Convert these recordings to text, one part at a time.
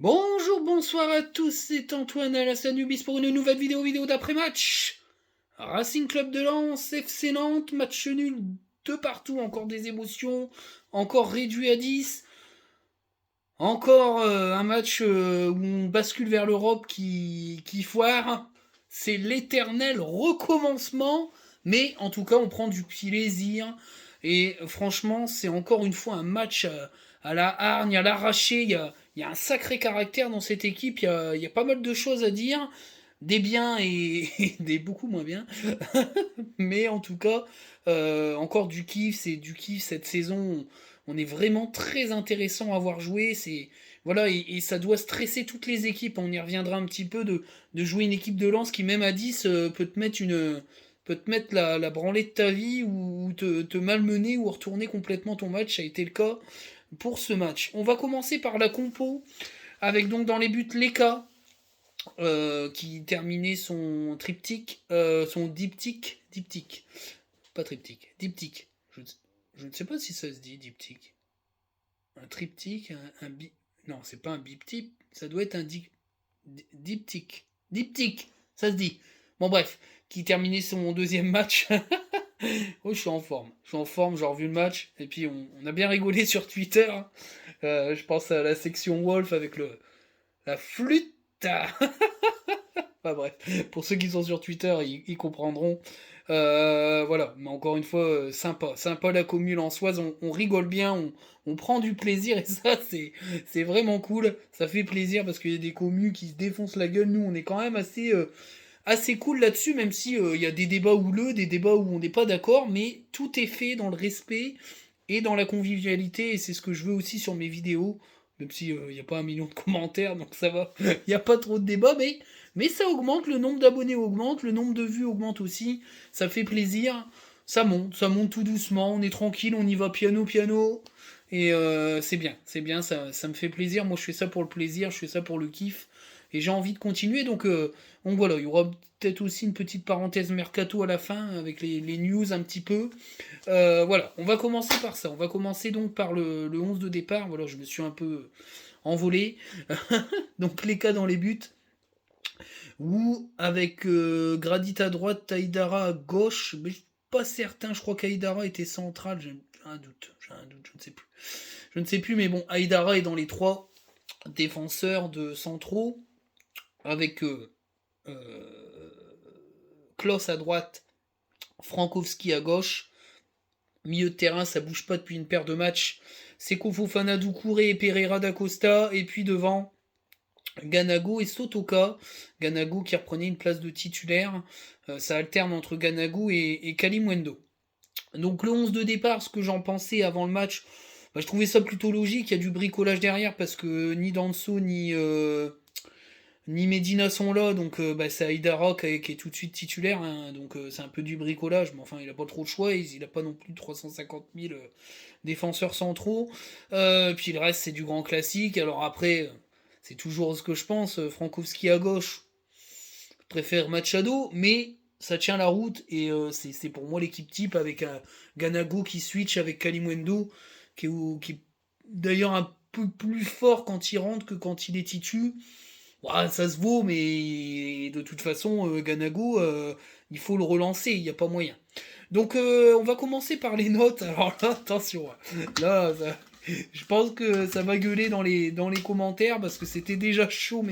Bonjour, bonsoir à tous, c'est Antoine à la Sanubis pour une nouvelle vidéo d'après-match. Racing Club de Lens, FC Nantes, match nul de partout, encore des émotions, encore réduit à 10. Encore un match où on bascule vers l'Europe qui foire. C'est l'éternel recommencement, mais en tout cas on prend du plaisir. Et franchement, c'est encore une fois un match à la hargne, à l'arraché. Il y a un sacré caractère dans cette équipe, il y a pas mal de choses à dire. Des biens et des beaucoup moins bien. Mais en tout cas, encore du kiff, c'est du kiff cette saison. On est vraiment très intéressant à voir jouer. C'est voilà et ça doit stresser toutes les équipes. On y reviendra un petit peu de jouer une équipe de Lens qui même à 10 peut te mettre la branlée de ta vie ou te malmener ou retourner complètement ton match. Ça a été le cas pour ce match. On va commencer par la compo avec donc dans les buts Leka qui terminait son triptyque, son diptyque, pas triptyque, diptyque. Je ne sais pas si ça se dit diptyque. Un triptyque, non, c'est pas un biptyque, ça doit être un diptyque. Diptyque, ça se dit. Bon bref, qui terminait son deuxième match. Oh, je suis en forme, j'ai revu le match, et puis on a bien rigolé sur Twitter. Je pense à la section Wolf avec la flûte. Enfin bref, pour ceux qui sont sur Twitter, ils comprendront. Voilà, mais encore une fois, sympa la commune lensoise, on rigole bien, on prend du plaisir et ça c'est vraiment cool. Ça fait plaisir parce qu'il y a des communes qui se défoncent la gueule. Nous, on est quand même assez cool là-dessus, même si il y a des débats houleux, des débats où on n'est pas d'accord, mais tout est fait dans le respect et dans la convivialité et c'est ce que je veux aussi sur mes vidéos. Même si il n'y a pas un million de commentaires, donc ça va, il n'y a pas trop de débats, mais ça augmente, le nombre d'abonnés augmente, le nombre de vues augmente aussi, ça fait plaisir, ça monte tout doucement, on est tranquille, on y va piano piano, et c'est bien, ça me fait plaisir, moi je fais ça pour le plaisir, je fais ça pour le kiff, et j'ai envie de continuer, donc voilà, il y aura peut-être aussi une petite parenthèse mercato à la fin, avec les news un petit peu, voilà, on va commencer par ça. On va commencer donc par le 11 de départ. Voilà, je me suis un peu envolé. Donc les cas dans les buts. Ou avec Gradit à droite, Taïdara à gauche. Mais je suis pas certain. Je crois qu'Aïdara était central. J'ai un doute. Je ne sais plus. Je ne sais plus, mais bon, Aïdara est dans les trois défenseurs de centraux. Avec Klaus à droite, Frankowski à gauche. Milieu de terrain, ça bouge pas depuis une paire de matchs. Seko Fofana, Doucouré et Pereira da Costa. Et puis devant, Ganago et Sotoka. Ganago qui reprenait une place de titulaire. Ça alterne entre Ganago et Kalimwendo. Donc le 11 de départ, ce que j'en pensais avant le match, bah, je trouvais ça plutôt logique. Il y a du bricolage derrière parce que ni Danso ni Medina sont là, donc bah, c'est Aïdara qui est tout de suite titulaire, hein, donc c'est un peu du bricolage, mais enfin il a pas trop de choix, il a pas non plus 350 000 défenseurs centraux, puis le reste c'est du grand classique, alors après c'est toujours ce que je pense, Frankowski à gauche, je préfère Machado, mais ça tient la route, et c'est pour moi l'équipe type avec un Ganago qui switch avec Kalimwendo, qui est d'ailleurs un peu plus fort quand il rentre que quand il est titu. Ouais, ça se vaut, mais de toute façon, Ganago, il faut le relancer, il n'y a pas moyen. Donc, on va commencer par les notes. Alors là, attention, hein. Là, je pense que ça va gueuler dans les commentaires parce que c'était déjà chaud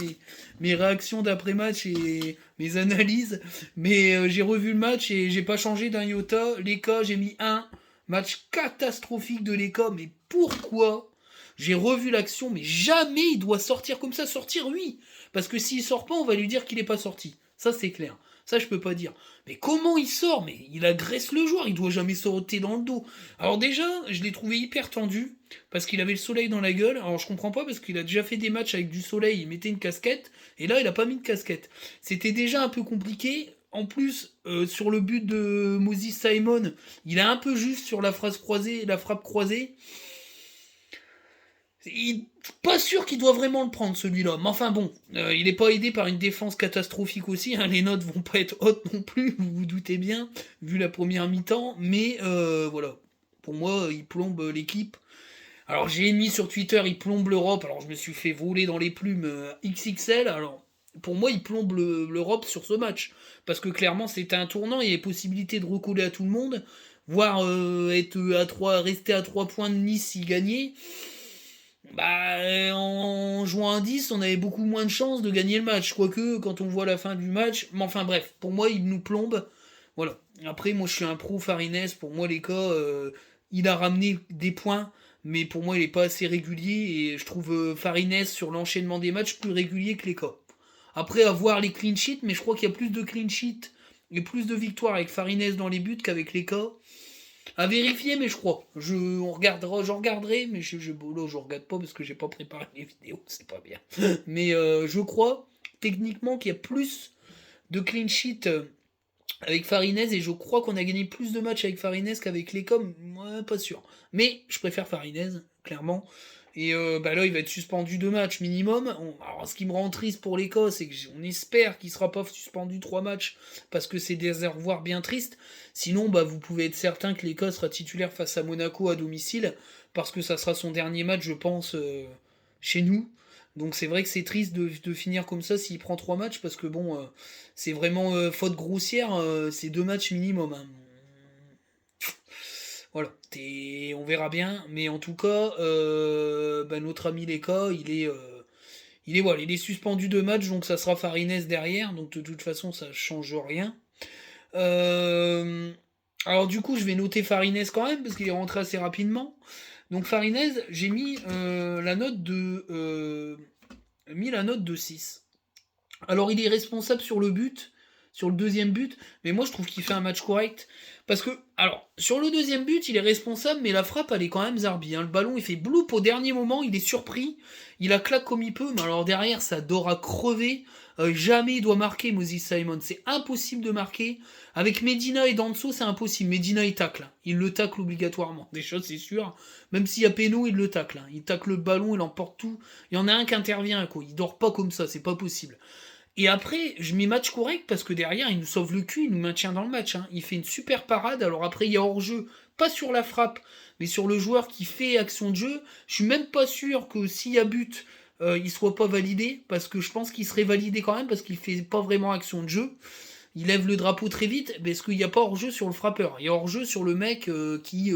mes réactions d'après-match et mes analyses. Mais j'ai revu le match et j'ai pas changé d'un iota. L'ECA, j'ai mis un match catastrophique de l'ECA. Mais pourquoi? J'ai revu l'action, mais jamais il doit sortir comme ça. Sortir, oui. Parce que s'il sort pas, on va lui dire qu'il est pas sorti. Ça, c'est clair. Ça, je peux pas dire. Mais comment il sort? Mais il agresse le joueur, il doit jamais sauter dans le dos. Alors déjà, je l'ai trouvé hyper tendu, parce qu'il avait le soleil dans la gueule. Alors je comprends pas, parce qu'il a déjà fait des matchs avec du soleil, il mettait une casquette, et là, il a pas mis de casquette. C'était déjà un peu compliqué. En plus, sur le but de Moses Simon, il a un peu juste sur la frappe croisée. Pas sûr qu'il doit vraiment le prendre celui-là, mais enfin bon, il n'est pas aidé par une défense catastrophique aussi, hein. Les notes vont pas être hautes non plus, vous vous doutez bien, vu la première mi-temps, mais voilà, pour moi il plombe l'équipe. Alors j'ai mis sur Twitter, il plombe l'Europe, alors je me suis fait voler dans les plumes XXL, alors pour moi il plombe l'Europe sur ce match, parce que clairement c'était un tournant, il y avait possibilité de recoller à tout le monde, voire être à 3, rester à 3 points de Nice s'il gagnait. Bah, en jouant un 10, on avait beaucoup moins de chances de gagner le match. Quoique, quand on voit la fin du match. Mais enfin, bref, pour moi, il nous plombe. Voilà. Après, moi, je suis un pro Farines. Pour moi, les cas, il a ramené des points. Mais pour moi, il est pas assez régulier. Et je trouve Farines sur l'enchaînement des matchs plus régulier que les cas. Après, avoir les clean sheets. Mais je crois qu'il y a plus de clean sheets et plus de victoires avec Farines dans les buts qu'avec les cas. À vérifier, mais je crois. Je regarderai, mais je regarde pas parce que j'ai pas préparé les vidéos, c'est pas bien. Mais je crois techniquement qu'il y a plus de clean sheet avec Farines et je crois qu'on a gagné plus de matchs avec Farines qu'avec Lecom. Moi, pas sûr. Mais je préfère Farines, clairement. Et bah là, il va être suspendu 2 matchs minimum. Alors, ce qui me rend triste pour l'Écosse, c'est qu'on espère qu'il sera pas suspendu 3 matchs parce que c'est des au revoir bien tristes. Sinon, bah, vous pouvez être certain que l'Écosse sera titulaire face à Monaco à domicile parce que ça sera son dernier match, je pense, chez nous. Donc c'est vrai que c'est triste de finir comme ça s'il prend 3 matchs parce que bon, c'est vraiment faute grossière, c'est 2 matchs minimum, hein. Voilà, on verra bien, mais en tout cas, bah, notre ami Leka, voilà, il est suspendu 2 matchs, donc ça sera Farines derrière, donc de toute façon ça change rien. Euh, alors du coup, je vais noter Farines quand même parce qu'il est rentré assez rapidement. Donc Farines, j'ai mis la note de 6. Alors il est responsable sur le but, sur le deuxième but, mais moi je trouve qu'il fait un match correct. Parce que, alors, sur le deuxième but, il est responsable, mais la frappe, elle est quand même zarbi, hein. Le ballon, il fait bloup au dernier moment, il est surpris, il la claque comme il peut, mais alors derrière, ça dort à crever. Jamais il doit marquer Moses Simon, c'est impossible de marquer. Avec Medina et Danso, c'est impossible. Medina, il tacle, hein. Il le tacle obligatoirement. Des choses, c'est sûr. Même s'il y a péno, il le tacle, hein. Il tacle le ballon, il emporte tout. Il y en a un qui intervient, quoi. Il dort pas comme ça, c'est pas possible. Et après, je mets match correct parce que derrière, il nous sauve le cul, il nous maintient dans le match, hein. Il fait une super parade. Alors après, il y a hors-jeu, pas sur la frappe, mais sur le joueur qui fait action de jeu. Je suis même pas sûr que s'il y a but, il soit pas validé, parce que je pense qu'il serait validé quand même, parce qu'il fait pas vraiment action de jeu. Il lève le drapeau très vite, parce qu'il n'y a pas hors-jeu sur le frappeur. Il y a hors-jeu sur le mec qui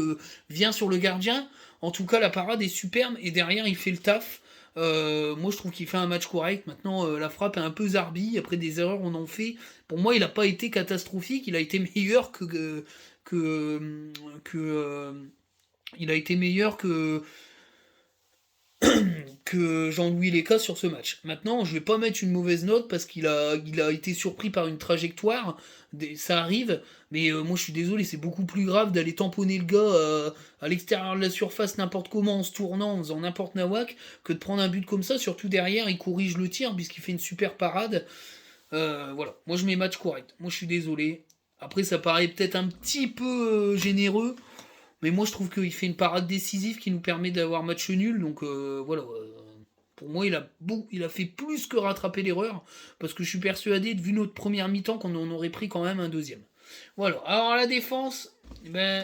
vient sur le gardien. En tout cas, la parade est superbe, et derrière, il fait le taf. Moi, je trouve qu'il fait un match correct. Maintenant, la frappe est un peu zarbi. Après des erreurs, on en fait. Pour moi, il n'a pas été catastrophique. Il a été meilleur que il a été meilleur que Jean-Louis Léca sur ce match. Maintenant, je vais pas mettre une mauvaise note parce qu'il a été surpris par une trajectoire. Ça arrive, mais moi je suis désolé, c'est beaucoup plus grave d'aller tamponner le gars à l'extérieur de la surface n'importe comment en se tournant, en faisant n'importe nawak, que de prendre un but comme ça. Surtout derrière, il corrige le tir puisqu'il fait une super parade. Voilà, moi je mets match correct. Moi je suis désolé. Après, ça paraît peut-être un petit peu généreux, mais moi, je trouve qu'il fait une parade décisive qui nous permet d'avoir match nul. Donc voilà. Pour moi, il a fait plus que rattraper l'erreur. Parce que je suis persuadé, vu notre première mi-temps, qu'on en aurait pris quand même un deuxième. Voilà. Alors, à la défense,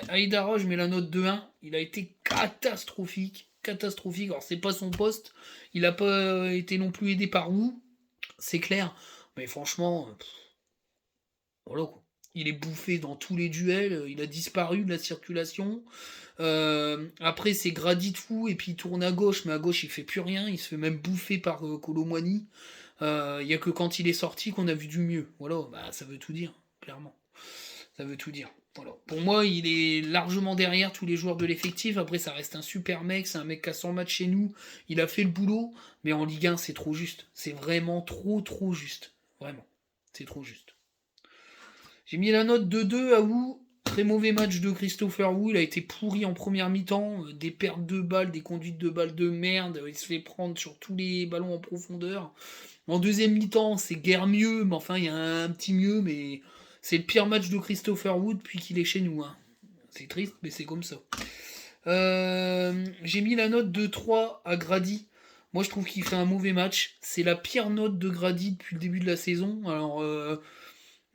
Aïdara, je mets la note de 1. Il a été catastrophique. Catastrophique. Alors, c'est pas son poste. Il n'a pas été non plus aidé par vous. C'est clair. Mais franchement, voilà quoi. Il est bouffé dans tous les duels, il a disparu de la circulation. Après, c'est Grady de fou, et puis il tourne à gauche, mais à gauche, il fait plus rien. Il se fait même bouffer par Colomwani. Il y a que quand il est sorti qu'on a vu du mieux. Voilà, bah, ça veut tout dire, clairement. Ça veut tout dire. Voilà. Pour moi, il est largement derrière tous les joueurs de l'effectif. Après, ça reste un super mec. C'est un mec qui a 100 matchs chez nous. Il a fait le boulot. Mais en Ligue 1, c'est trop juste. C'est vraiment trop, trop juste. Vraiment. C'est trop juste. J'ai mis la note de 2 à Wu. Très mauvais match de Christopher Wu. Il a été pourri en première mi-temps. Des pertes de balles, des conduites de balles de merde. Il se fait prendre sur tous les ballons en profondeur. En deuxième mi-temps, c'est guère mieux. Mais enfin, il y a un petit mieux. Mais c'est le pire match de Christopher Wu depuis qu'il est chez nous, hein. C'est triste, mais c'est comme ça. J'ai mis la note de 3 à Grady. Moi, je trouve qu'il fait un mauvais match. C'est la pire note de Grady depuis le début de la saison. Alors,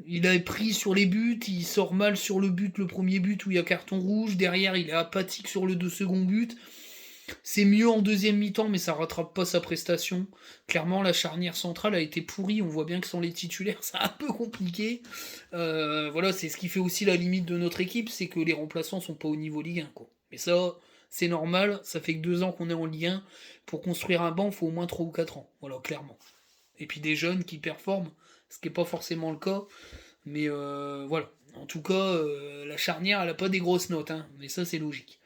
il a pris sur les buts, il sort mal sur le premier but où il y a carton rouge. Derrière, il est apathique sur le deux second but. C'est mieux en deuxième mi-temps, mais ça rattrape pas sa prestation. Clairement, la charnière centrale a été pourrie. On voit bien que sans les titulaires, c'est un peu compliqué. Voilà, c'est ce qui fait aussi la limite de notre équipe, c'est que les remplaçants sont pas au niveau Ligue 1, quoi. Mais ça, c'est normal. Ça fait que 2 ans qu'on est en Ligue 1. Pour construire un banc, il faut au moins 3 ou 4 ans. Voilà, clairement. Et puis des jeunes qui performent, ce qui n'est pas forcément le cas. Mais voilà. En tout cas, la charnière, elle a pas des grosses notes, hein. Mais ça, c'est logique.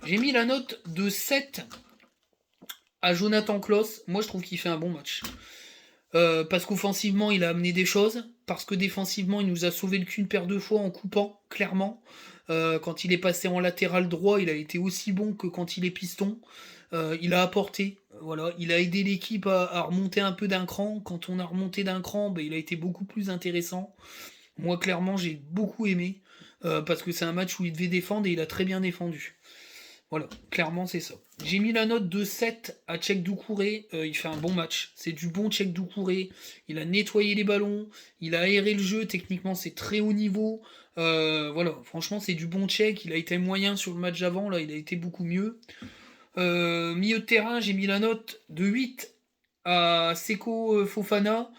J'ai mis la note de 7 à Jonathan Klaus. Moi, je trouve qu'il fait un bon match. Parce qu'offensivement, il a amené des choses. Parce que défensivement, il nous a sauvé le cul une paire de fois en coupant, clairement. Quand il est passé en latéral droit, il a été aussi bon que quand il est piston. Il a apporté, voilà, il a aidé l'équipe à remonter un peu d'un cran. Quand on a remonté d'un cran, il a été beaucoup plus intéressant. Moi, clairement, j'ai beaucoup aimé. Parce que c'est un match où il devait défendre et il a très bien défendu. Voilà, clairement c'est ça. J'ai mis la note de 7 à Tchèque Doucouré, il fait un bon match. C'est du bon Tchèque Doucouré, il a nettoyé les ballons, il a aéré le jeu, techniquement c'est très haut niveau. Voilà, franchement c'est du bon Tchèque, il a été moyen sur le match avant, là il a été beaucoup mieux. Milieu de terrain, j'ai mis la note de 8 à Seko Fofana.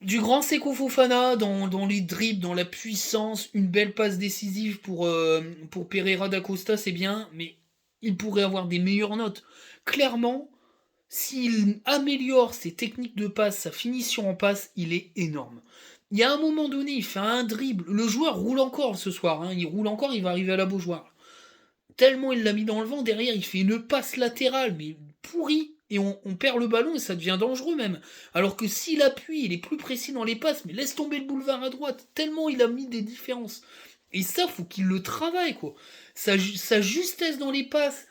Du grand Seko Fofana dans les dribbles, dans la puissance, une belle passe décisive pour Pereira da Costa, c'est bien, mais il pourrait avoir des meilleures notes. Clairement, s'il améliore ses techniques de passe, sa finition en passe, il est énorme. Il y a un moment donné, il fait un dribble. Le joueur roule encore ce soir, hein, il roule encore, il va arriver à la Beaujoire. Tellement il l'a mis dans le vent, derrière il fait une passe latérale, mais pourrie. Et on perd le ballon et ça devient dangereux même. Alors que s'il appuie, il est plus précis dans les passes, mais laisse tomber le boulevard à droite, tellement il a mis des différences. Et ça, faut qu'il le travaille, quoi. Sa justesse dans les passes,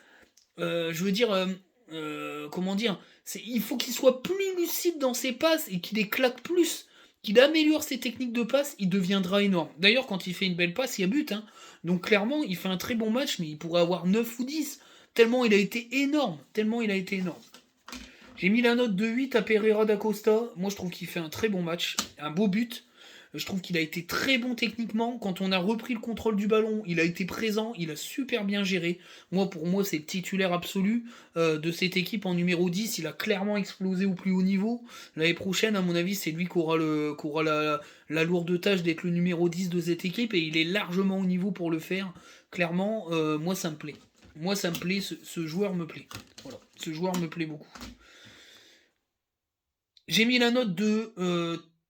je veux dire, comment dire, il faut qu'il soit plus lucide dans ses passes et qu'il les claque plus. Qu'il améliore ses techniques de passe, il deviendra énorme. D'ailleurs, quand il fait une belle passe, il y a but, hein. Donc clairement, il fait un très bon match, mais il pourrait avoir 9 ou 10. Tellement il a été énorme. Tellement il a été énorme. J'ai mis la note de 8 à Pereira da Costa. Moi, je trouve qu'il fait un très bon match. Un beau but. Je trouve qu'il a été très bon techniquement. Quand on a repris le contrôle du ballon, il a été présent. Il a super bien géré. Pour moi, c'est le titulaire absolu de cette équipe en numéro 10. Il a clairement explosé au plus haut niveau. L'année prochaine, à mon avis, c'est lui qui aura la lourde tâche d'être le numéro 10 de cette équipe. Et il est largement au niveau pour le faire. Clairement, moi, ça me plaît. Moi, ça me plaît. Ce joueur me plaît. Voilà. Ce joueur me plaît beaucoup. J'ai mis la note de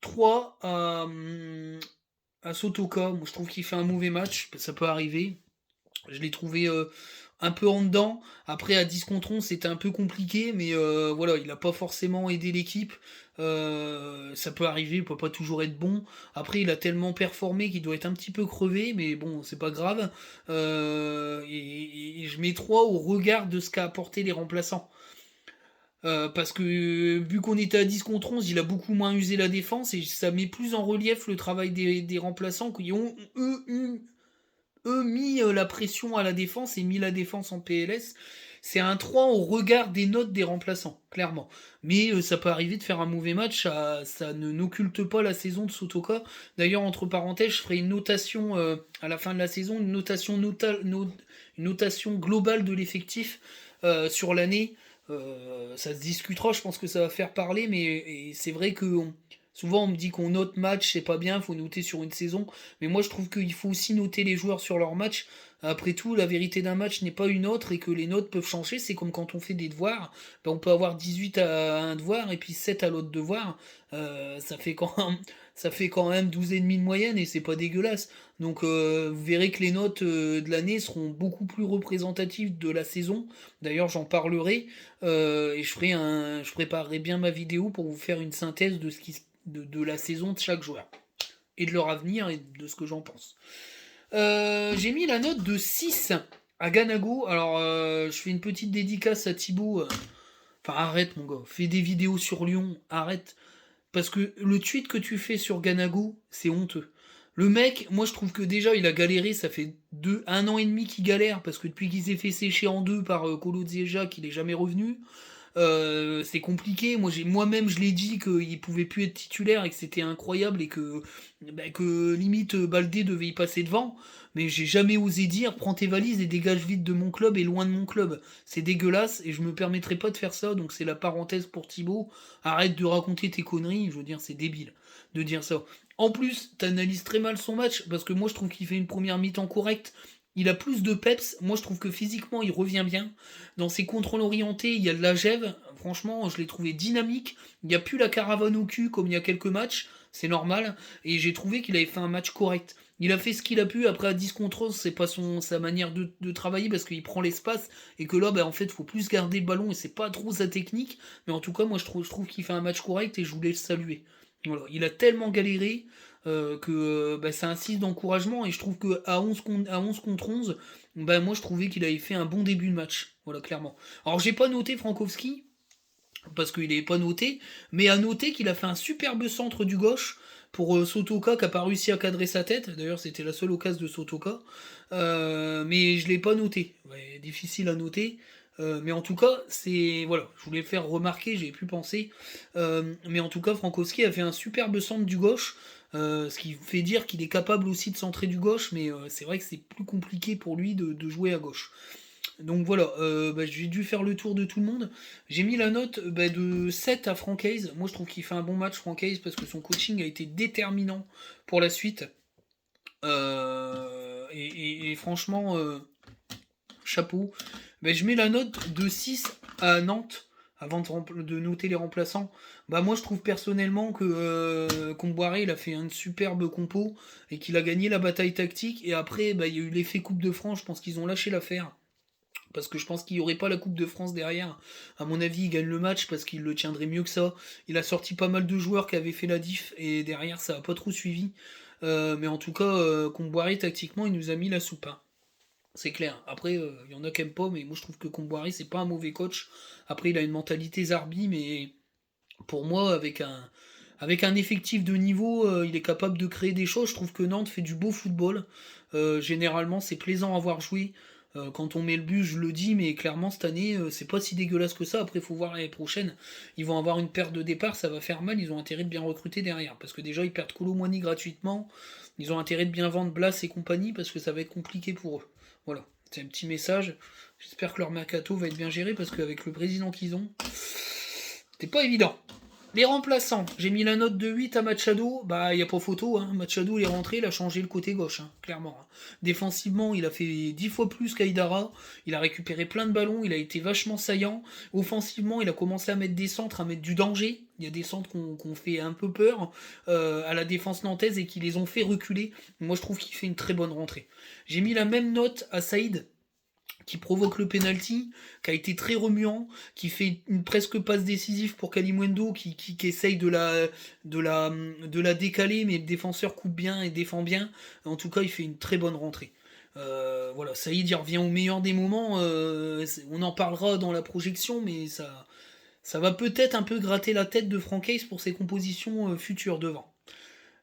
3 à Sotoka. Moi, je trouve qu'il fait un mauvais match. Ça peut arriver. Je l'ai trouvé un peu en dedans. Après, à 10 contre 11, c'était un peu compliqué. Mais voilà, il n'a pas forcément aidé l'équipe. Ça peut arriver, il peut pas toujours être bon. Après, il a tellement performé qu'il doit être un petit peu crevé. Mais bon, c'est pas grave. Et je mets 3 au regard de ce qu'a apporté les remplaçants. Parce que vu qu'on était à 10 contre 11, il a beaucoup moins usé la défense et ça met plus en relief le travail des remplaçants qui ont eux mis la pression à la défense et mis la défense en PLS. C'est un 3 au regard des notes des remplaçants, clairement. Mais ça peut arriver de faire un mauvais match, ça ne n'occulte pas la saison de Sotoka. D'ailleurs, entre parenthèses, je ferai une notation à la fin de la saison, une notation globale de l'effectif sur l'année. Ça se discutera, je pense que ça va faire parler, mais c'est vrai que souvent on me dit qu'on note match, c'est pas bien, il faut noter sur une saison, mais moi je trouve qu'il faut aussi noter les joueurs sur leur match. Après tout, la vérité d'un match n'est pas une autre et que les notes peuvent changer, c'est comme quand on fait des devoirs, on peut avoir 18 à un devoir et puis 7 à l'autre devoir, ça fait quand même 12,5 de moyenne et c'est pas dégueulasse. Donc vous verrez que les notes de l'année seront beaucoup plus représentatives de la saison. D'ailleurs j'en parlerai et je préparerai bien ma vidéo pour vous faire une synthèse de la saison de chaque joueur. Et de leur avenir et de ce que j'en pense. J'ai mis la note de 6 à Ganago. Alors je fais une petite dédicace à Thibaut. Enfin arrête mon gars, fais des vidéos sur Lyon, arrête. Parce que le tweet que tu fais sur Ganago, c'est honteux. Le mec, moi je trouve que déjà il a galéré, ça fait 1 an et demi qu'il galère, parce que depuis qu'il s'est fait sécher en deux par Kolo Dzieja, qu'il est jamais revenu, C'est compliqué. Moi-même, je l'ai dit qu'il pouvait plus être titulaire et que c'était incroyable et que limite Baldé devait y passer devant. Mais j'ai jamais osé dire prends tes valises et dégage vite de mon club et loin de mon club. C'est dégueulasse et je me permettrai pas de faire ça. Donc c'est la parenthèse pour Thibaut. Arrête de raconter tes conneries. Je veux dire, c'est débile de dire ça. En plus, t'analyses très mal son match parce que moi je trouve qu'il fait une première mi-temps correcte. Il a plus de peps. Moi, je trouve que physiquement, il revient bien. Dans ses contrôles orientés, il y a de la gève. Franchement, je l'ai trouvé dynamique. Il n'y a plus la caravane au cul comme il y a quelques matchs. C'est normal. Et j'ai trouvé qu'il avait fait un match correct. Il a fait ce qu'il a pu. Après, à 10 contre 11, c'est pas sa manière de travailler parce qu'il prend l'espace. Et que là, en fait, il faut plus garder le ballon et c'est pas trop sa technique. Mais en tout cas, moi, je trouve qu'il fait un match correct et je voulais le saluer. Voilà. Il a tellement galéré que ça insiste d'encouragement et je trouve que à 11 contre 11, moi je trouvais qu'il avait fait un bon début de match, voilà clairement. Alors j'ai pas noté Frankowski parce qu'il est pas noté, mais à noter qu'il a fait un superbe centre du gauche pour Sotoka qui a pas réussi à cadrer sa tête. D'ailleurs c'était la seule occasion de Sotoka, mais je l'ai pas noté. Ouais, difficile à noter. Mais en tout cas, c'est voilà, je voulais le faire remarquer, j'ai pu penser. Mais en tout cas, Frankowski a fait un superbe centre du gauche, ce qui fait dire qu'il est capable aussi de centrer du gauche, mais c'est vrai que c'est plus compliqué pour lui de jouer à gauche. Donc voilà, j'ai dû faire le tour de tout le monde. J'ai mis la note de 7 à Francaise. Moi je trouve qu'il fait un bon match Francaise parce que son coaching a été déterminant pour la suite. Et franchement, chapeau. Je mets la note de 6 à Nantes avant de noter les remplaçants. Moi je trouve personnellement que Comboiré il a fait une superbe compo et qu'il a gagné la bataille tactique et après il y a eu l'effet Coupe de France, je pense qu'ils ont lâché l'affaire. Parce que je pense qu'il n'y aurait pas la Coupe de France derrière. À mon avis, il gagne le match parce qu'il le tiendrait mieux que ça. Il a sorti pas mal de joueurs qui avaient fait la diff et derrière ça n'a pas trop suivi. Mais en tout cas, Comboiré tactiquement il nous a mis la soupe, hein. C'est clair. Après, il y en a qui aiment pas, mais moi je trouve que Comboiré, c'est pas un mauvais coach. Après, il a une mentalité Zarbi, mais pour moi, avec un effectif de niveau, il est capable de créer des choses. Je trouve que Nantes fait du beau football. Généralement, c'est plaisant à voir jouer. Quand on met le but, je le dis, mais clairement, cette année, c'est pas si dégueulasse que ça. Après, il faut voir l'année prochaine. Ils vont avoir une perte de départ, ça va faire mal. Ils ont intérêt de bien recruter derrière. Parce que déjà, ils perdent Colomwani gratuitement. Ils ont intérêt de bien vendre Blas et compagnie, parce que ça va être compliqué pour eux. Voilà, c'est un petit message. J'espère que leur mercato va être bien géré parce qu'avec le président qu'ils ont, c'est pas évident. Les remplaçants, j'ai mis la note de 8 à Machado. Il n'y a pas photo, hein. Machado il est rentré, il a changé le côté gauche, hein, clairement. Hein. Défensivement, il a fait 10 fois plus qu'Aïdara. Il a récupéré plein de ballons, il a été vachement saillant. Offensivement, il a commencé à mettre des centres, à mettre du danger. Il y a des centres qu'on fait un peu peur à la défense nantaise et qui les ont fait reculer. Moi, je trouve qu'il fait une très bonne rentrée. J'ai mis la même note à Saïd, qui provoque le penalty, qui a été très remuant, qui fait une presque passe décisive pour Kalimundo, qui essaye de la décaler, mais le défenseur coupe bien et défend bien. En tout cas, il fait une très bonne rentrée. Voilà, Saïd il revient au meilleur des moments. On en parlera dans la projection, mais ça va peut-être un peu gratter la tête de Francaise pour ses compositions futures devant.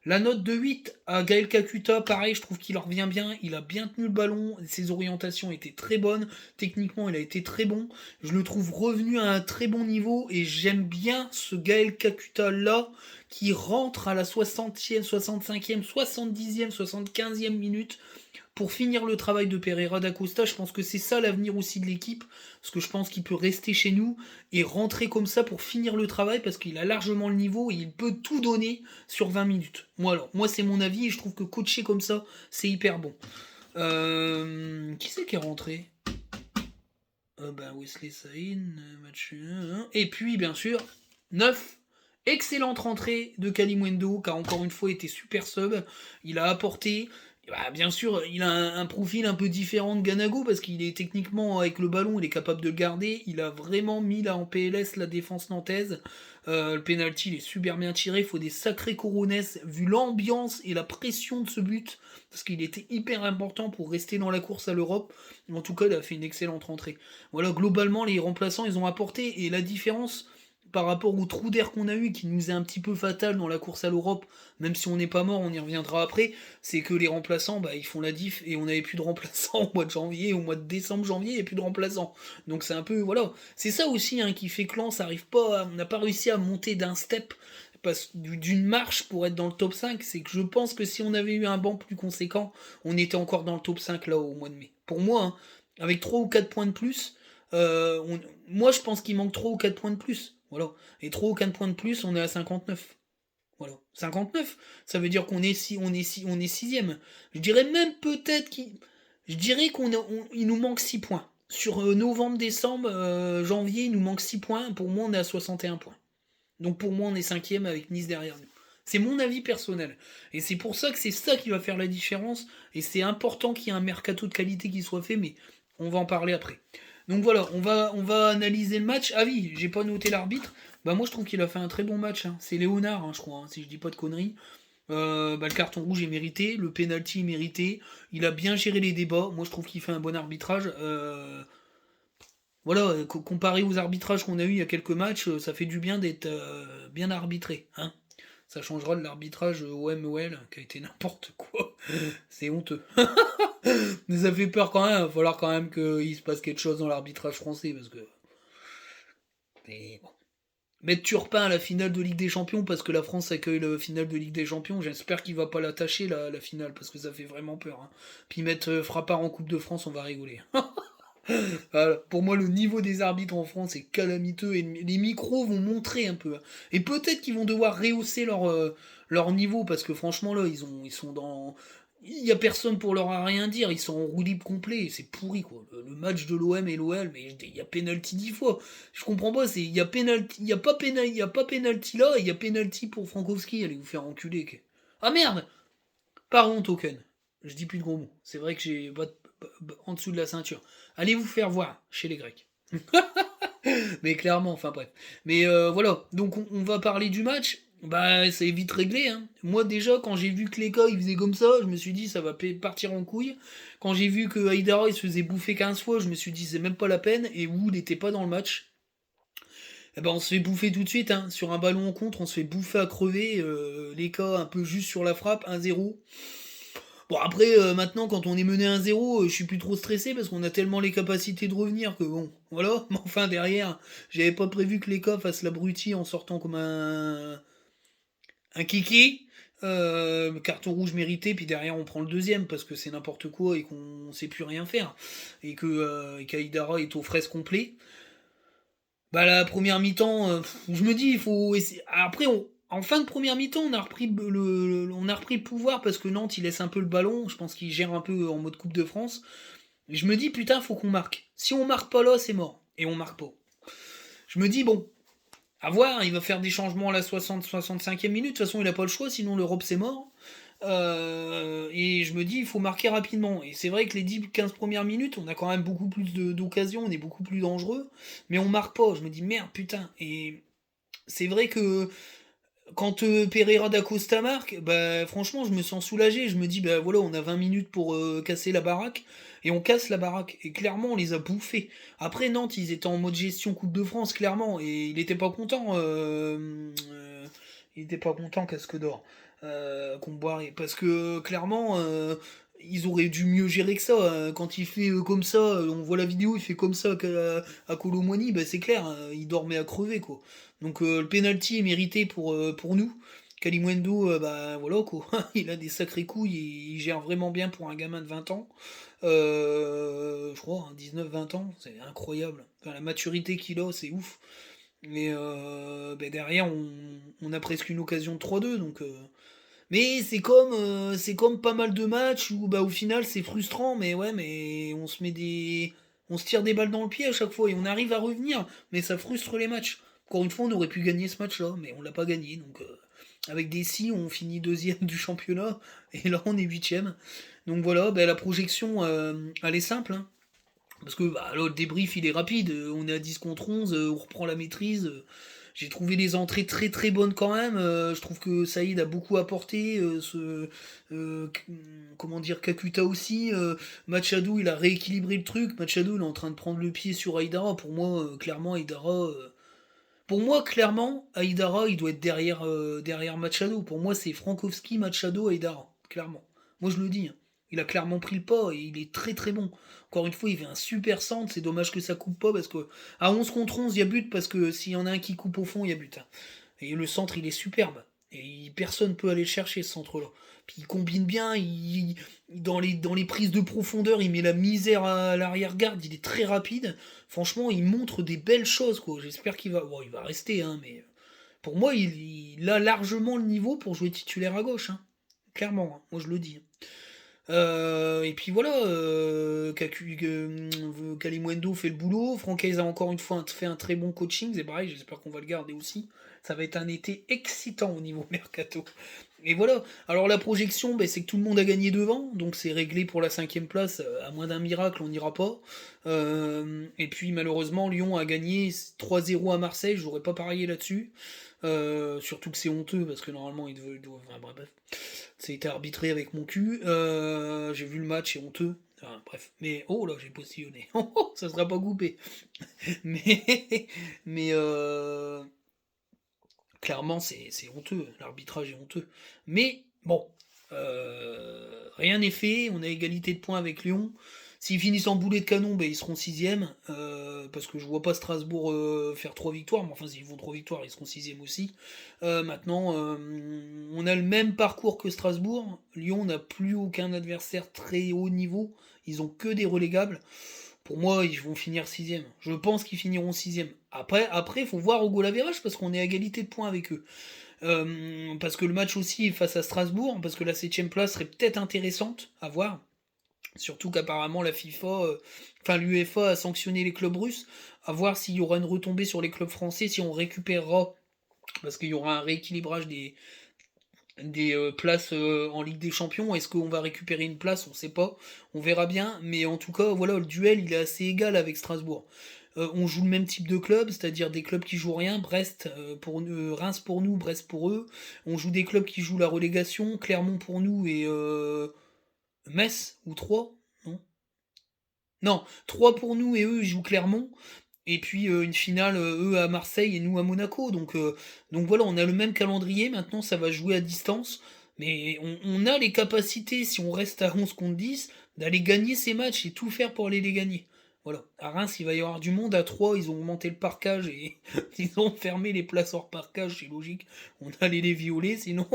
La note de 8 à Gaël Kakuta, pareil, je trouve qu'il en revient bien, il a bien tenu le ballon, ses orientations étaient très bonnes, techniquement il a été très bon, je le trouve revenu à un très bon niveau et j'aime bien ce Gaël Kakuta là qui rentre à la 60e, 65e, 70e, 75e minute pour finir le travail de Pereira d'Acosta. Je pense que c'est ça l'avenir aussi de l'équipe, parce que je pense qu'il peut rester chez nous et rentrer comme ça pour finir le travail, parce qu'il a largement le niveau et il peut tout donner sur 20 minutes. Moi c'est mon avis et je trouve que coacher comme ça, c'est hyper bon. Qui c'est qui est rentré Wesley Saïn, match 1. Et puis bien sûr, 9. Excellente rentrée de Kalimundo, qui a encore une fois été super sub. Il a apporté. Bien sûr, il a un profil un peu différent de Ganago parce qu'il est techniquement avec le ballon, il est capable de le garder. Il a vraiment mis là en PLS la défense nantaise. Le penalty, il est super bien tiré. Il faut des sacrés coronesses vu l'ambiance et la pression de ce but parce qu'il était hyper important pour rester dans la course à l'Europe. En tout cas, il a fait une excellente rentrée. Voilà, globalement, les remplaçants, ils ont apporté et la différence par rapport au trou d'air qu'on a eu, qui nous est un petit peu fatal dans la course à l'Europe, même si on n'est pas mort, on y reviendra après, c'est que les remplaçants, bah, ils font la diff, et on n'avait plus de remplaçants au mois de janvier, au mois de décembre, janvier, il n'y a plus de remplaçants. Donc c'est un peu, voilà. C'est ça aussi qui fait que Lens arrive pas, on n'a pas réussi à monter d'un step, d'une marche pour être dans le top 5, c'est que je pense que si on avait eu un banc plus conséquent, on était encore dans le top 5 là au mois de mai. Pour moi, avec 3 ou 4 points de plus, moi je pense qu'il manque 3 ou 4 points de plus. Voilà. Et 3 ou 4 points de plus, on est à 59. Voilà. 59, ça veut dire qu'on est on est sixième. Je dirais même peut-être je dirais il nous manque 6 points. Sur novembre, décembre, janvier, il nous manque 6 points. Pour moi, on est à 61 points. Donc pour moi, on est cinquième avec Nice derrière nous. C'est mon avis personnel. Et c'est pour ça que c'est ça qui va faire la différence. Et c'est important qu'il y ait un mercato de qualité qui soit fait, mais on va en parler après. Donc voilà, on va analyser le match. Ah oui, j'ai pas noté l'arbitre. Bah moi je trouve qu'il a fait un très bon match. C'est Léonard, je crois, si je dis pas de conneries. Le carton rouge est mérité, le penalty est mérité. Il a bien géré les débats. Moi je trouve qu'il fait un bon arbitrage. Voilà, comparé aux arbitrages qu'on a eu il y a quelques matchs, ça fait du bien d'être bien arbitré. Ça changera de l'arbitrage OM-OL qui a été n'importe quoi. C'est honteux. Mais ça fait peur quand même. Il va falloir quand même qu'il se passe quelque chose dans l'arbitrage français. Parce que. Mais bon. Mettre Turpin à la finale de Ligue des Champions parce que la France accueille la finale de Ligue des Champions, j'espère qu'il va pas l'attacher la finale parce que ça fait vraiment peur. Puis mettre Frappard en Coupe de France, on va rigoler. Voilà. Pour moi, le niveau des arbitres en France est calamiteux et les micros vont montrer un peu. Et peut-être qu'ils vont devoir rehausser leur niveau parce que franchement, là, ils sont dans. Il y a personne pour leur rien dire, ils sont en roue libre complet, c'est pourri quoi. Le match de l'OM et l'OL, mais il y a penalty 10 fois. Je comprends pas, il y a penalty, il y a pas penalty là, et il y a penalty pour Frankowski, allez vous faire enculer. Ah merde. Pardon Token. Je dis plus de gros mots. C'est vrai que j'ai en dessous de la ceinture. Allez vous faire voir chez les Grecs. Mais clairement, enfin bref. Mais voilà, donc on va parler du match. Bah c'est vite réglé. Moi déjà, quand j'ai vu que les gars ils faisaient comme ça, je me suis dit ça va partir en couille. Quand j'ai vu que Haïdara il se faisait bouffer 15 fois, je me suis dit c'est même pas la peine. Et Wood n'était pas dans le match. Eh ben on se fait bouffer tout de suite. Sur un ballon en contre, on se fait bouffer à crever. Les cas un peu juste sur la frappe, 1-0. Bon après maintenant quand on est mené 1-0, je suis plus trop stressé parce qu'on a tellement les capacités de revenir que bon, voilà, mais enfin derrière, j'avais pas prévu que les cas fassent l'abruti en sortant comme un kiki. Carton rouge mérité, puis derrière on prend le deuxième parce que c'est n'importe quoi et qu'on sait plus rien faire. Et que Kaïdara est aux fraises complet. Bah la première mi-temps, je me dis il faut essayer. Après en fin de première mi-temps, on a repris on a repris le pouvoir parce que Nantes il laisse un peu le ballon, je pense qu'il gère un peu en mode Coupe de France. Et je me dis putain, faut qu'on marque. Si on marque pas là, c'est mort et on marque pas. Je me dis bon, à voir, il va faire des changements à la 60-65e minute, de toute façon il a pas le choix sinon l'Europe c'est mort. Et je me dis il faut marquer rapidement. Et c'est vrai que les 10-15 premières minutes, on a quand même beaucoup plus d'occasions, on est beaucoup plus dangereux, mais on marque pas. Je me dis merde putain. Et c'est vrai que quand Pereira da Costa marque, bah franchement je me sens soulagé. Je me dis bah voilà, on a 20 minutes pour casser la baraque. Et on casse la baraque. Et clairement on les a bouffés. Après Nantes, ils étaient en mode gestion Coupe de France, clairement. Et il était pas content. Il était pas content, casque d'or. Comboiré. Parce que clairement, ils auraient dû mieux gérer que ça. Quand il fait comme ça, on voit la vidéo, il fait comme ça à Colomboigny, bah c'est clair, il dormait à crever quoi. Donc le penalty est mérité pour nous. Kalimwendo, bah voilà quoi, il a des sacrés couilles et il gère vraiment bien pour un gamin de 20 ans. Je crois, 19-20 ans, c'est incroyable. Enfin, la maturité qu'il a, c'est ouf. Mais bah, derrière, on a presque une occasion de 3-2, donc. Mais c'est comme pas mal de matchs où bah au final c'est frustrant, mais ouais, mais on se tire des balles dans le pied à chaque fois et on arrive à revenir, mais ça frustre les matchs. Encore une fois, on aurait pu gagner ce match-là, mais on l'a pas gagné, donc avec des si, on finit deuxième du championnat et là on est huitième. Donc voilà, bah, la projection, elle est simple. Parce que bah, là, le débrief il est rapide, on est à 10 contre 11, on reprend la maîtrise. J'ai trouvé les entrées très très bonnes quand même. Je trouve que Saïd a beaucoup apporté. Comment dire, Kakuta aussi. Machado il a rééquilibré le truc. Machado il est en train de prendre le pied sur Aïdara. Pour moi, clairement, Aïdara. Pour moi, clairement, Aïdara, il doit être derrière Machado. Pour moi, c'est Frankowski, Machado, Aïdara. Clairement. Moi, je le dis, hein. Il a clairement pris le pas et il est très très bon. Encore une fois, il fait un super centre. C'est dommage que ça coupe pas parce que à 11 contre 11, il y a but parce que s'il y en a un qui coupe au fond, il y a but, hein. Et le centre, il est superbe. Et personne peut aller le chercher, ce centre-là. Puis il combine bien, dans les prises de profondeur, il met la misère à l'arrière-garde, il est très rapide. Franchement, il montre des belles choses, quoi. J'espère qu'il va. Bon, il va rester, hein, mais pour moi, il a largement le niveau pour jouer titulaire à gauche, hein. Clairement, hein. Moi je le dis. Et puis voilà, Kalimundo fait le boulot. Francaise a encore une fois fait un très bon coaching, c'est pareil, j'espère qu'on va le garder aussi. Ça va être un été excitant au niveau mercato. Et voilà. Alors la projection, ben, c'est que tout le monde a gagné devant, donc c'est réglé pour la 5e place. À moins d'un miracle, on n'ira pas. Et puis malheureusement, Lyon a gagné 3-0 à Marseille. Je n'aurais pas parié là-dessus. Surtout que c'est honteux parce que normalement enfin, bref, c'est été arbitré avec mon cul. J'ai vu le match, c'est honteux. Enfin, bref, mais oh là, j'ai postillonné. Ça sera pas coupé. Mais mais clairement, c'est honteux. L'arbitrage est honteux. Mais bon, rien n'est fait. On a égalité de points avec Lyon. S'ils finissent en boulet de canon, ben, ils seront 6e. Parce que je vois pas Strasbourg faire 3 victoires. Mais enfin, s'ils font 3 victoires, ils seront 6e aussi. Maintenant, on a le même parcours que Strasbourg. Lyon n'a plus aucun adversaire très haut niveau. Ils ont que des relégables. Pour moi, ils vont finir 6e. Je pense qu'ils finiront 6e. Après, faut voir au goal average parce qu'on est à égalité de points avec eux. Parce que le match aussi est face à Strasbourg, parce que la 7e place serait peut-être intéressante à voir. Surtout qu'apparemment la FIFA, enfin l'UEFA a sanctionné les clubs russes. À voir s'il y aura une retombée sur les clubs français, si on récupérera, parce qu'il y aura un rééquilibrage des places en Ligue des Champions. Est-ce qu'on va récupérer une place? On sait pas. On verra bien. Mais en tout cas, voilà, le duel, il est assez égal avec Strasbourg. On joue le même type de club, c'est-à-dire des clubs qui jouent rien. Brest pour Reims pour nous, Brest pour eux. On joue des clubs qui jouent la relégation. Clermont pour nous et Metz ou Troyes. Non, non, 3 pour nous et eux ils jouent Clermont. Et puis une finale, eux à Marseille et nous à Monaco. Donc voilà, on a le même calendrier. Maintenant, ça va jouer à distance. Mais on a les capacités, si on reste à 11 contre 10, d'aller gagner ces matchs et tout faire pour aller les gagner. Voilà. À Reims, il va y avoir du monde. À 3, ils ont augmenté le parquage et ils ont fermé les places hors parquage. C'est logique. On allait les violer. Sinon,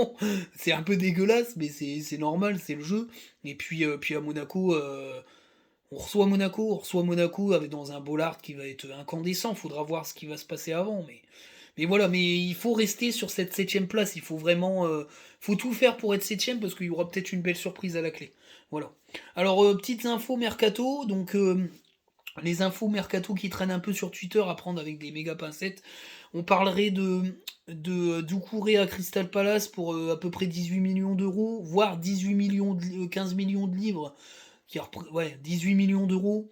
c'est un peu dégueulasse, mais c'est normal, c'est le jeu. Et puis à Monaco. On reçoit Monaco avec dans un Bollard qui va être incandescent. Faudra voir ce qui va se passer avant, mais voilà. Mais il faut rester sur cette 7e place. Il faut vraiment, faut tout faire pour être 7e parce qu'il y aura peut-être une belle surprise à la clé. Voilà. Alors petites infos mercato. Donc les infos mercato qui traînent un peu sur Twitter à prendre avec des méga pincettes. On parlerait de Doucouré à Crystal Palace pour à peu près 18 millions d'euros, voire 18 millions 15 millions de livres ouais, 18 millions d'euros.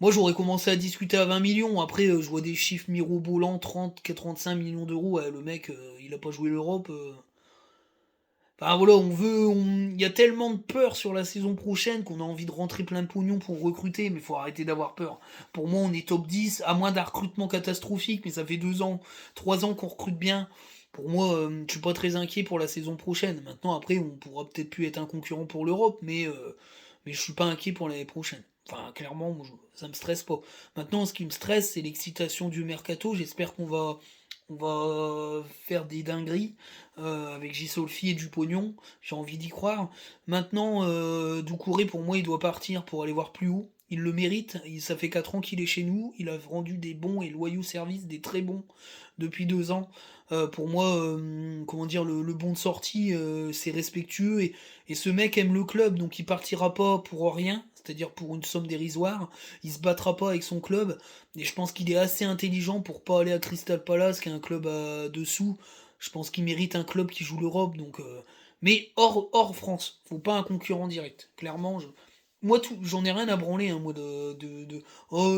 Moi, j'aurais commencé à discuter à 20 millions. Après, je vois des chiffres mirobolants, 30, 45 millions d'euros. Ouais, le mec, il a pas joué l'Europe. Enfin voilà, il y a tellement de peur sur la saison prochaine qu'on a envie de rentrer plein de pognon pour recruter, mais faut arrêter d'avoir peur. Pour moi, on est top 10, à moins d'un recrutement catastrophique, mais ça fait 2 ans, 3 ans qu'on recrute bien. Pour moi, je suis pas très inquiet pour la saison prochaine. Maintenant, après, on pourra peut-être plus être un concurrent pour l'Europe, mais je suis pas inquiet pour l'année prochaine. Enfin, clairement, moi, ça me stresse pas. Maintenant, ce qui me stresse, c'est l'excitation du mercato. J'espère qu'on va faire des dingueries avec Gisolfi et du pognon. J'ai envie d'y croire. Maintenant, Doucouré, pour moi, il doit partir pour aller voir plus haut. Il le mérite. Ça fait 4 ans qu'il est chez nous. Il a rendu des bons et loyaux services, des très bons, depuis 2 ans. Pour moi, comment dire, le bon de sortie, c'est respectueux. Et ce mec aime le club, donc il partira pas pour rien, c'est-à-dire pour une somme dérisoire. Il se battra pas avec son club. Et je pense qu'il est assez intelligent pour pas aller à Crystal Palace, qui est un club à dessous. Je pense qu'il mérite un club qui joue l'Europe, donc. Mais hors France, faut pas un concurrent direct. Clairement, moi j'en ai rien à branler, hein, moi oh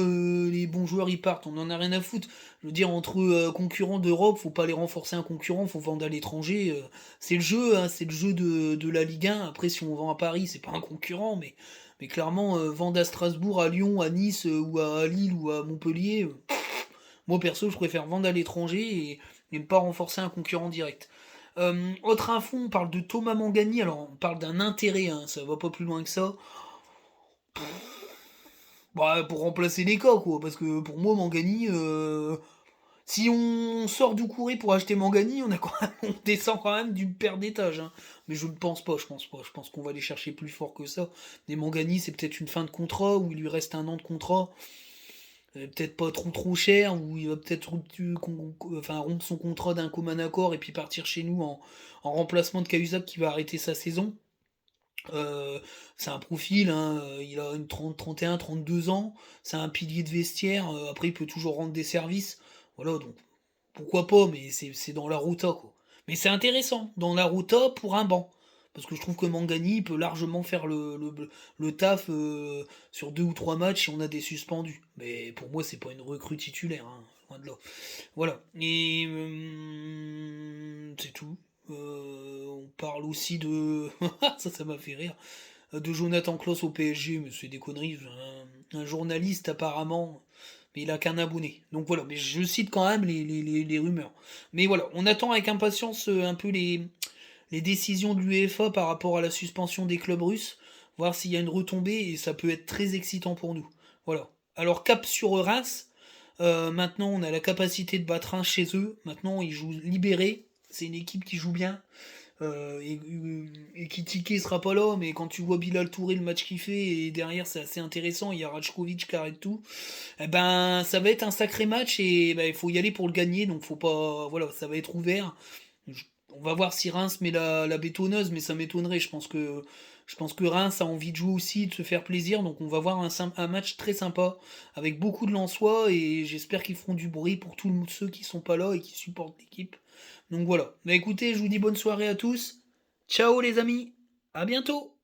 les bons joueurs ils partent, on en a rien à foutre. Je veux dire entre concurrents d'Europe, faut pas aller renforcer un concurrent, faut vendre à l'étranger. C'est le jeu, hein, c'est le jeu de la Ligue 1. Après si on vend à Paris, c'est pas un concurrent, mais clairement vendre à Strasbourg, à Lyon, à Nice ou à Lille ou à Montpellier. Moi perso, je préfère vendre à l'étranger et ne pas renforcer un concurrent direct. Autre info, on parle de Thomas Mangani, alors on parle d'un intérêt, hein, ça va pas plus loin que ça. Bah, pour remplacer les cas, quoi, parce que pour moi, Mangani, si on sort Doucouré pour acheter Mangani, on descend quand même d'une paire d'étages. Hein. Mais je ne pense pas, je pense pas. Je pense qu'on va aller chercher plus fort que ça. Mais Mangani, c'est peut-être une fin de contrat, où il lui reste 1 an de contrat. Peut-être pas trop cher, où il va peut-être rompre son contrat d'un commun accord et puis partir chez nous en remplacement de Cahuzac qui va arrêter sa saison. C'est un profil, hein, il a une 30, 31, 32 ans, c'est un pilier de vestiaire, après il peut toujours rendre des services, voilà, donc pourquoi pas, mais c'est dans la rota, quoi. Mais c'est intéressant, dans la rota pour un banc, parce que je trouve que Mangani peut largement faire le taf sur 2 ou 3 matchs si on a des suspendus. Mais pour moi, c'est pas une recrue titulaire, hein, loin de là. Voilà, et c'est tout. On parle aussi de... ça m'a fait rire. De Jonathan Klaus au PSG, mais c'est des conneries. Un journaliste apparemment, mais il a qu'un abonné. Donc voilà, mais je cite quand même les rumeurs. Mais voilà, on attend avec impatience un peu les décisions de l'UEFA par rapport à la suspension des clubs russes, voir s'il y a une retombée, et ça peut être très excitant pour nous. Voilà. Alors cap sur Reims, maintenant on a la capacité de battre Reims chez eux, maintenant ils jouent libérés, c'est une équipe qui joue bien, et qui Tiki sera pas là, mais quand tu vois Bilal Touré le match qu'il fait, et derrière c'est assez intéressant, il y a Rajkovic qui arrête tout, eh ben ça va être un sacré match, et ben, il faut y aller pour le gagner, donc faut pas. Voilà, ça va être ouvert. On va voir si Reims met la bétonneuse, mais ça m'étonnerait. Je pense que Reims a envie de jouer aussi, de se faire plaisir, donc on va voir un match très sympa, avec beaucoup de Lensois, et j'espère qu'ils feront du bruit pour tous ceux qui sont pas là et qui supportent l'équipe. Donc voilà. Bah écoutez, je vous dis bonne soirée à tous. Ciao les amis, à bientôt.